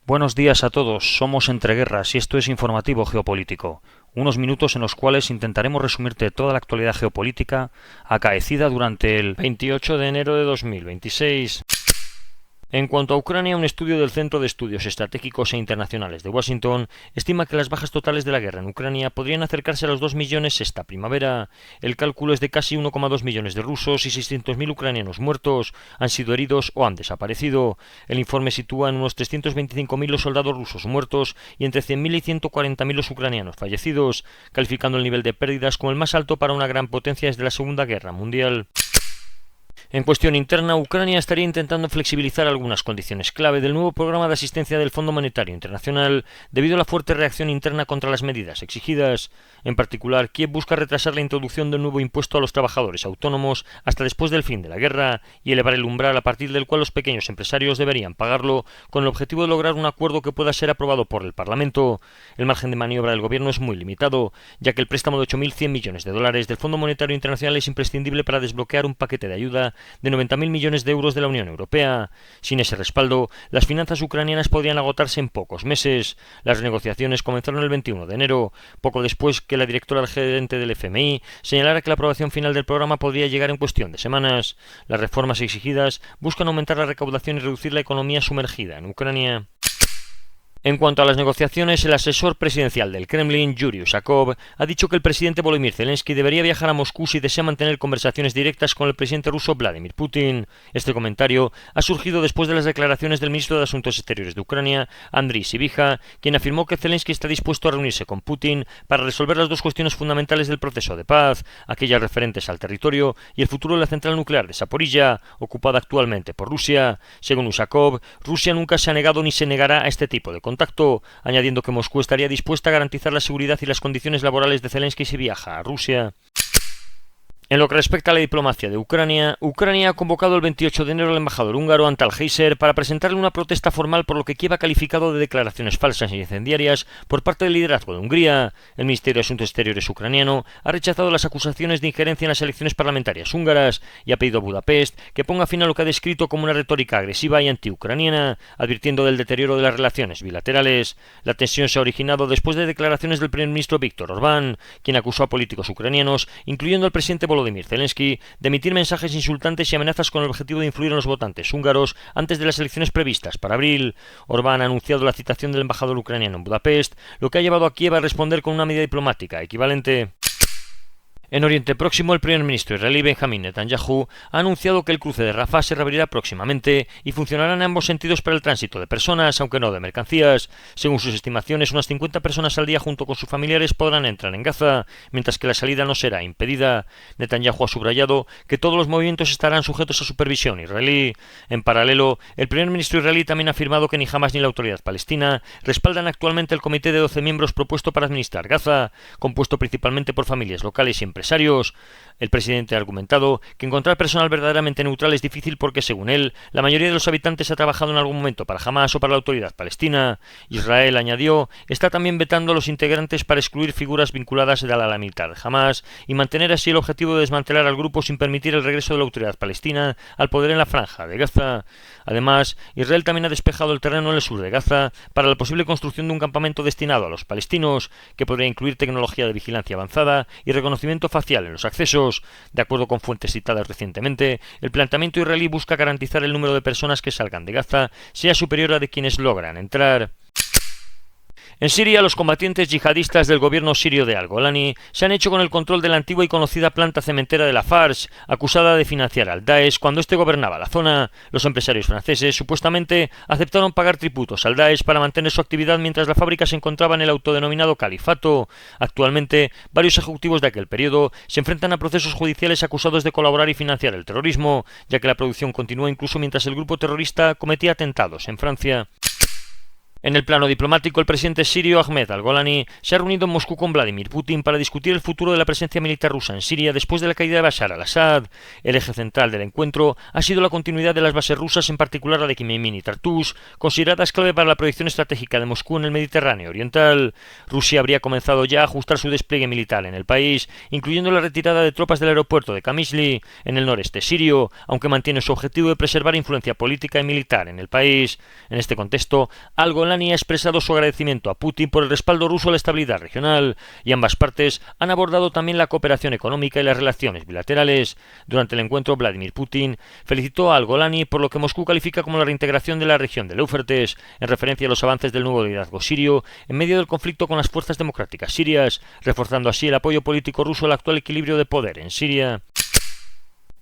Buenos días a todos, somos Entreguerras y esto es Informativo Geopolítico, unos minutos en los cuales intentaremos resumirte toda la actualidad geopolítica acaecida durante el 28 de enero de 2026. En cuanto a Ucrania, un estudio del Centro de Estudios Estratégicos e Internacionales de Washington estima que las bajas totales de la guerra en Ucrania podrían acercarse a los 2 millones esta primavera. El cálculo es de casi 1,2 millones de rusos y 600.000 ucranianos muertos, han sido heridos o han desaparecido. El informe sitúa en unos 325.000 los soldados rusos muertos y entre 100.000 y 140.000 los ucranianos fallecidos, calificando el nivel de pérdidas como el más alto para una gran potencia desde la Segunda Guerra Mundial. En cuestión interna, Ucrania estaría intentando flexibilizar algunas condiciones clave del nuevo programa de asistencia del Fondo Monetario Internacional debido a la fuerte reacción interna contra las medidas exigidas. En particular, Kiev busca retrasar la introducción del nuevo impuesto a los trabajadores autónomos hasta después del fin de la guerra y elevar el umbral a partir del cual los pequeños empresarios deberían pagarlo, con el objetivo de lograr un acuerdo que pueda ser aprobado por el Parlamento. El margen de maniobra del gobierno es muy limitado, ya que el préstamo de 8.100 millones de dólares del Fondo Monetario Internacional es imprescindible para desbloquear un paquete de ayuda de 90.000 millones de euros de la Unión Europea. Sin ese respaldo, las finanzas ucranianas podrían agotarse en pocos meses. Las negociaciones comenzaron el 21 de enero, poco después que la directora gerente del FMI señalara que la aprobación final del programa podría llegar en cuestión de semanas. Las reformas exigidas buscan aumentar la recaudación y reducir la economía sumergida en Ucrania. En cuanto a las negociaciones, el asesor presidencial del Kremlin, Yuri Ushakov, ha dicho que el presidente Volodymyr Zelensky debería viajar a Moscú si desea mantener conversaciones directas con el presidente ruso Vladimir Putin. Este comentario ha surgido después de las declaraciones del ministro de Asuntos Exteriores de Ucrania, Andriy Sybiha, quien afirmó que Zelensky está dispuesto a reunirse con Putin para resolver las dos cuestiones fundamentales del proceso de paz, aquellas referentes al territorio y el futuro de la central nuclear de Zaporilla, ocupada actualmente por Rusia. Según Ushakov, Rusia nunca se ha negado ni se negará a este tipo de contacto, añadiendo que Moscú estaría dispuesta a garantizar la seguridad y las condiciones laborales de Zelensky si viaja a Rusia. En lo que respecta a la diplomacia de Ucrania, Ucrania ha convocado el 28 de enero al embajador húngaro Antal Heiser para presentarle una protesta formal por lo que Kiev ha calificado de declaraciones falsas y incendiarias por parte del liderazgo de Hungría. El Ministerio de Asuntos Exteriores ucraniano ha rechazado las acusaciones de injerencia en las elecciones parlamentarias húngaras y ha pedido a Budapest que ponga fin a lo que ha descrito como una retórica agresiva y antiucraniana, advirtiendo del deterioro de las relaciones bilaterales. La tensión se ha originado después de declaraciones del primer ministro Viktor Orbán, quien acusó a políticos ucranianos, incluyendo al presidente Volodymyr Zelensky, de emitir mensajes insultantes y amenazas con el objetivo de influir en los votantes húngaros antes de las elecciones previstas para abril. Orbán ha anunciado la citación del embajador ucraniano en Budapest, lo que ha llevado a Kiev a responder con una medida diplomática equivalente. En Oriente Próximo, el primer ministro israelí Benjamin Netanyahu ha anunciado que el cruce de Rafah se reabrirá próximamente y funcionará en ambos sentidos para el tránsito de personas, aunque no de mercancías. Según sus estimaciones, unas 50 personas al día junto con sus familiares podrán entrar en Gaza, mientras que la salida no será impedida. Netanyahu ha subrayado que todos los movimientos estarán sujetos a supervisión israelí. En paralelo, el primer ministro israelí también ha afirmado que ni Hamas ni la autoridad palestina respaldan actualmente el comité de 12 miembros propuesto para administrar Gaza, compuesto principalmente por familias locales y empresarios. El presidente ha argumentado que encontrar personal verdaderamente neutral es difícil porque, según él, la mayoría de los habitantes ha trabajado en algún momento para Hamas o para la autoridad palestina. Israel, añadió, está también vetando a los integrantes para excluir figuras vinculadas al ala militar de Hamas y mantener así el objetivo de desmantelar al grupo sin permitir el regreso de la autoridad palestina al poder en la franja de Gaza. Además, Israel también ha despejado el terreno en el sur de Gaza para la posible construcción de un campamento destinado a los palestinos, que podría incluir tecnología de vigilancia avanzada y reconocimiento facial en los accesos. De acuerdo con fuentes citadas recientemente, el planteamiento israelí busca garantizar el número de personas que salgan de Gaza sea superior a de quienes logran entrar. En Siria, los combatientes yihadistas del gobierno sirio de Al-Golani se han hecho con el control de la antigua y conocida planta cementera de Lafarge, acusada de financiar al Daesh cuando este gobernaba la zona. Los empresarios franceses supuestamente aceptaron pagar tributos al Daesh para mantener su actividad mientras la fábrica se encontraba en el autodenominado califato. Actualmente, varios ejecutivos de aquel periodo se enfrentan a procesos judiciales acusados de colaborar y financiar el terrorismo, ya que la producción continuó incluso mientras el grupo terrorista cometía atentados en Francia. En el plano diplomático, el presidente sirio Ahmed al-Golani se ha reunido en Moscú con Vladimir Putin para discutir el futuro de la presencia militar rusa en Siria después de la caída de Bashar al-Assad. El eje central del encuentro ha sido la continuidad de las bases rusas, en particular la de Khmeimim y Tartus, consideradas clave para la proyección estratégica de Moscú en el Mediterráneo oriental. Rusia habría comenzado ya a ajustar su despliegue militar en el país, incluyendo la retirada de tropas del aeropuerto de Qamishli, en el noreste sirio, aunque mantiene su objetivo de preservar influencia política y militar en el país. En este contexto, al-Golani Golani ha expresado su agradecimiento a Putin por el respaldo ruso a la estabilidad regional, y ambas partes han abordado también la cooperación económica y las relaciones bilaterales. Durante el encuentro, Vladimir Putin felicitó a Al-Golani por lo que Moscú califica como la reintegración de la región del Éufrates, en referencia a los avances del nuevo liderazgo sirio en medio del conflicto con las fuerzas democráticas sirias, reforzando así el apoyo político ruso al actual equilibrio de poder en Siria.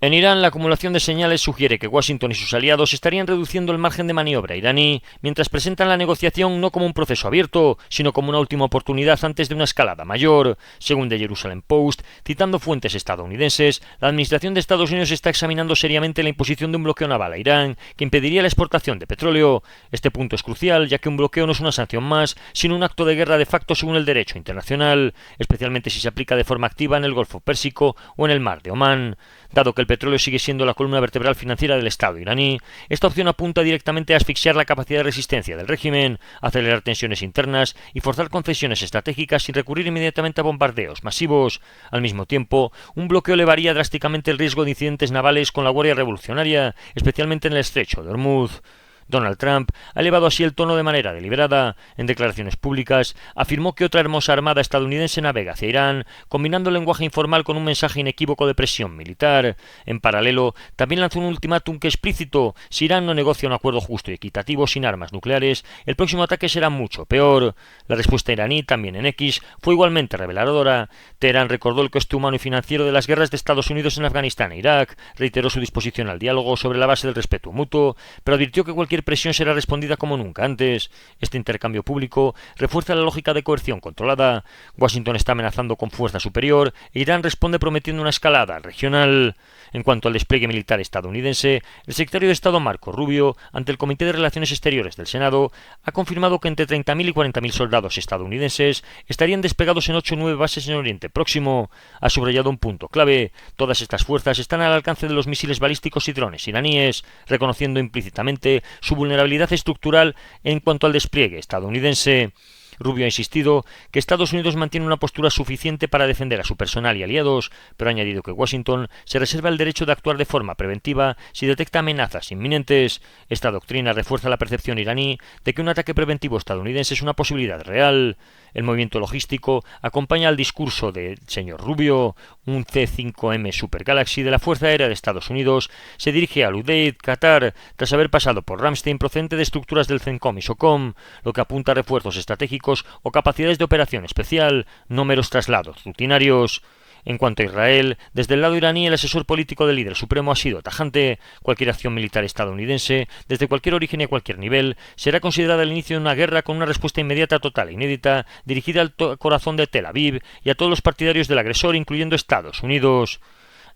En Irán, la acumulación de señales sugiere que Washington y sus aliados estarían reduciendo el margen de maniobra iraní, mientras presentan la negociación no como un proceso abierto, sino como una última oportunidad antes de una escalada mayor. Según The Jerusalem Post, citando fuentes estadounidenses, la administración de Estados Unidos está examinando seriamente la imposición de un bloqueo naval a Irán, que impediría la exportación de petróleo. Este punto es crucial, ya que un bloqueo no es una sanción más, sino un acto de guerra de facto según el derecho internacional, especialmente si se aplica de forma activa en el Golfo Pérsico o en el Mar de Omán. Dado que el petróleo sigue siendo la columna vertebral financiera del Estado iraní, esta opción apunta directamente a asfixiar la capacidad de resistencia del régimen, acelerar tensiones internas y forzar concesiones estratégicas sin recurrir inmediatamente a bombardeos masivos. Al mismo tiempo, un bloqueo elevaría drásticamente el riesgo de incidentes navales con la Guardia Revolucionaria, especialmente en el estrecho de Hormuz. Donald Trump ha elevado así el tono de manera deliberada. En declaraciones públicas, afirmó que otra hermosa armada estadounidense navega hacia Irán, combinando el lenguaje informal con un mensaje inequívoco de presión militar. En paralelo, también lanzó un ultimátum que explícito: si Irán no negocia un acuerdo justo y equitativo sin armas nucleares, el próximo ataque será mucho peor. La respuesta iraní, también en X, fue igualmente reveladora. Teherán recordó el coste humano y financiero de las guerras de Estados Unidos en Afganistán e Irak, reiteró su disposición al diálogo sobre la base del respeto mutuo, pero advirtió que cualquier presión será respondida como nunca antes. Este intercambio público refuerza la lógica de coerción controlada. Washington está amenazando con fuerza superior e Irán responde prometiendo una escalada regional. En cuanto al despliegue militar estadounidense, el secretario de Estado Marco Rubio, ante el Comité de Relaciones Exteriores del Senado, ha confirmado que entre 30.000 y 40.000 soldados estadounidenses estarían desplegados en 8 o 9 bases en Oriente Próximo. Ha subrayado un punto clave: todas estas fuerzas están al alcance de los misiles balísticos y drones iraníes, reconociendo implícitamente su vulnerabilidad estructural en cuanto al despliegue estadounidense. Rubio ha insistido que Estados Unidos mantiene una postura suficiente para defender a su personal y aliados, pero ha añadido que Washington se reserva el derecho de actuar de forma preventiva si detecta amenazas inminentes. Esta doctrina refuerza la percepción iraní de que un ataque preventivo estadounidense es una posibilidad real. El movimiento logístico acompaña al discurso del señor Rubio. Un C-5M Super Galaxy de la Fuerza Aérea de Estados Unidos se dirige a Al-Udeid, Qatar, tras haber pasado por Ramstein procedente de estructuras del CENTCOM y SOCOM, lo que apunta a refuerzos estratégicos o capacidades de operación especial, no meros traslados rutinarios. En cuanto a Israel, desde el lado iraní el asesor político del líder supremo ha sido tajante: cualquier acción militar estadounidense, desde cualquier origen y a cualquier nivel, será considerada el inicio de una guerra con una respuesta inmediata, total e inédita, dirigida al corazón de Tel Aviv y a todos los partidarios del agresor, incluyendo Estados Unidos.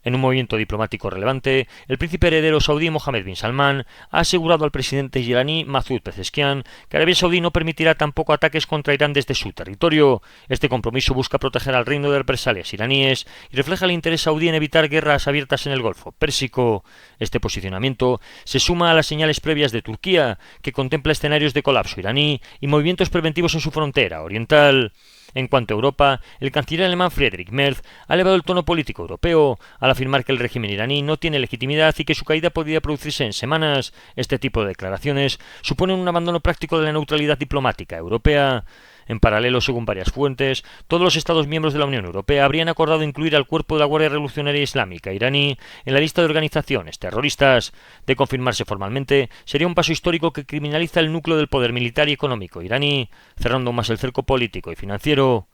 En un movimiento diplomático relevante, el príncipe heredero saudí Mohammed bin Salman ha asegurado al presidente iraní Masoud Pezeshkian que Arabia Saudí no permitirá tampoco ataques contra Irán desde su territorio. Este compromiso busca proteger al reino de represalias iraníes y refleja el interés saudí en evitar guerras abiertas en el Golfo Pérsico. Este posicionamiento se suma a las señales previas de Turquía, que contempla escenarios de colapso iraní y movimientos preventivos en su frontera oriental. En cuanto a Europa, el canciller alemán Friedrich Merz ha elevado el tono político europeo al afirmar que el régimen iraní no tiene legitimidad y que su caída podría producirse en semanas. Este tipo de declaraciones suponen un abandono práctico de la neutralidad diplomática europea. En paralelo, según varias fuentes, todos los Estados miembros de la Unión Europea habrían acordado incluir al cuerpo de la Guardia Revolucionaria Islámica iraní en la lista de organizaciones terroristas. De confirmarse formalmente, sería un paso histórico que criminaliza el núcleo del poder militar y económico iraní, cerrando más el cerco político y financiero.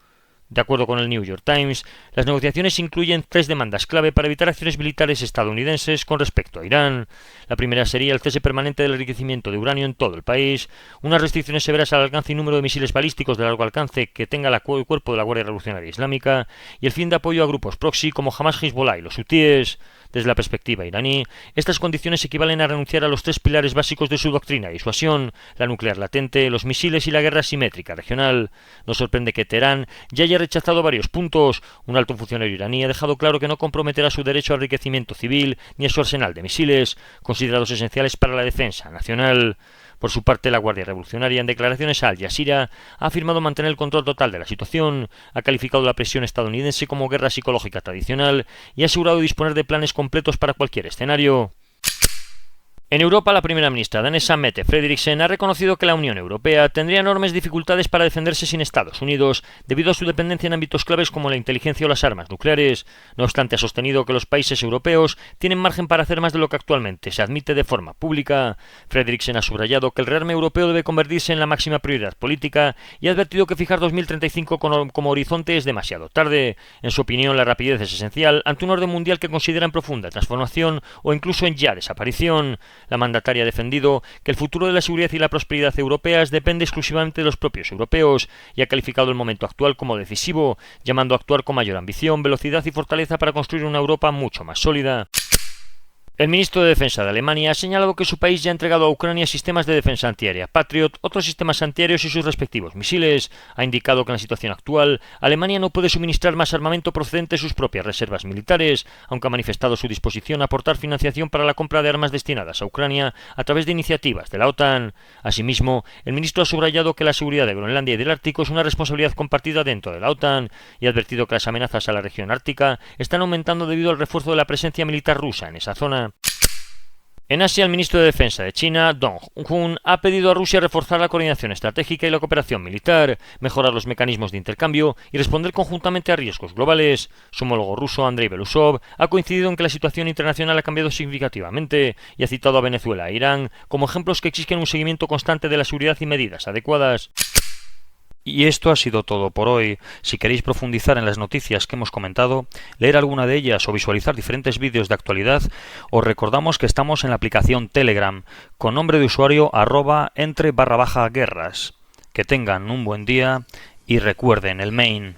De acuerdo con el New York Times, las negociaciones incluyen 3 demandas clave para evitar acciones militares estadounidenses con respecto a Irán. La primera sería el cese permanente del enriquecimiento de uranio en todo el país, unas restricciones severas al alcance y número de misiles balísticos de largo alcance que tenga el cuerpo de la Guardia Revolucionaria Islámica, y el fin de apoyo a grupos proxy como Hamas, Hezbollah y los hutíes. Desde la perspectiva iraní, estas condiciones equivalen a renunciar a los 3 pilares básicos de su doctrina de disuasión: la nuclear latente, los misiles y la guerra asimétrica regional. No sorprende que Teherán ya haya rechazado varios puntos. Un alto funcionario iraní ha dejado claro que no comprometerá su derecho al enriquecimiento civil ni a su arsenal de misiles, considerados esenciales para la defensa nacional. Por su parte, la Guardia Revolucionaria, en declaraciones a Al Jazeera, ha afirmado mantener el control total de la situación, ha calificado la presión estadounidense como guerra psicológica tradicional y ha asegurado disponer de planes completos para cualquier escenario. En Europa, la primera ministra danesa Mette Frederiksen ha reconocido que la Unión Europea tendría enormes dificultades para defenderse sin Estados Unidos debido a su dependencia en ámbitos claves como la inteligencia o las armas nucleares. No obstante, ha sostenido que los países europeos tienen margen para hacer más de lo que actualmente se admite de forma pública. Frederiksen ha subrayado que el rearme europeo debe convertirse en la máxima prioridad política y ha advertido que fijar 2035 como horizonte es demasiado tarde. En su opinión, la rapidez es esencial ante un orden mundial que considera en profunda transformación o incluso en ya desaparición. La mandataria ha defendido que el futuro de la seguridad y la prosperidad europeas depende exclusivamente de los propios europeos y ha calificado el momento actual como decisivo, llamando a actuar con mayor ambición, velocidad y fortaleza para construir una Europa mucho más sólida. El ministro de Defensa de Alemania ha señalado que su país ya ha entregado a Ucrania sistemas de defensa antiaérea Patriot, otros sistemas antiaéreos y sus respectivos misiles. Ha indicado que en la situación actual, Alemania no puede suministrar más armamento procedente de sus propias reservas militares, aunque ha manifestado su disposición a aportar financiación para la compra de armas destinadas a Ucrania a través de iniciativas de la OTAN. Asimismo, el ministro ha subrayado que la seguridad de Groenlandia y del Ártico es una responsabilidad compartida dentro de la OTAN y ha advertido que las amenazas a la región ártica están aumentando debido al refuerzo de la presencia militar rusa en esa zona. En Asia, el ministro de Defensa de China, Dong Jun, ha pedido a Rusia reforzar la coordinación estratégica y la cooperación militar, mejorar los mecanismos de intercambio y responder conjuntamente a riesgos globales. Su homólogo ruso, Andrei Belousov, ha coincidido en que la situación internacional ha cambiado significativamente y ha citado a Venezuela e Irán como ejemplos que exigen un seguimiento constante de la seguridad y medidas adecuadas. Y esto ha sido todo por hoy. Si queréis profundizar en las noticias que hemos comentado, leer alguna de ellas o visualizar diferentes vídeos de actualidad, os recordamos que estamos en la aplicación Telegram, con nombre de usuario @entre_guerras. Que tengan un buen día y recuerden el main.